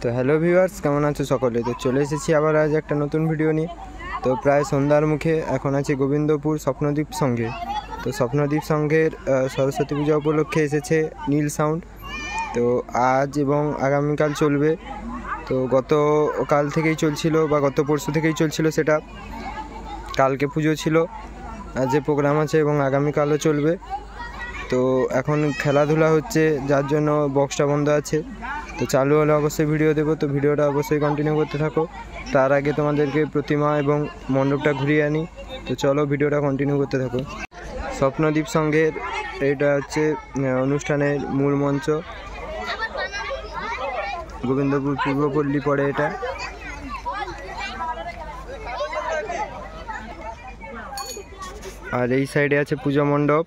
তো hello viewers, কেমন আছো সকলে? তো চলে এসেছি আবার আজ একটা নতুন ভিডিও নিয়ে। তো প্রায় সন্ধ্যার মুখে এখন আছে গোবিন্দপুর স্বপ্নদ্বীপ সংঘে। তো স্বপ্নদ্বীপ সংঘের সরস্বতী পূজা উপলক্ষে এসেছে নীল সাউন্ড। তো আজ এবং আগামীকাল চলবে। তো গতকাল থেকেই চলছিল বা গত পরশু থেকেই চলছিল সেটা। কালকে পুজো ছিল, আজ যে প্রোগ্রাম আছে এবং আগামীকালও চলবে। তো এখন খেলাধুলা হচ্ছে, যার জন্য বক্সটা বন্ধ আছে। তো চালু হলে অবশ্যই ভিডিও দেবো, তো ভিডিওটা অবশ্যই কন্টিনিউ করতে থাকো। তার আগে তোমাদেরকে প্রতিমা এবং মণ্ডপটা ঘুরিয়ে আনি। তো চলো ভিডিওটা কন্টিনিউ করতে থাকো। স্বপ্নদ্বীপ সংঘের এটা হচ্ছে অনুষ্ঠানের মূল মঞ্চ, গোবিন্দপুর পূর্বপল্লী পড়ে এটা। আর এই সাইডে আছে পুজো মণ্ডপ।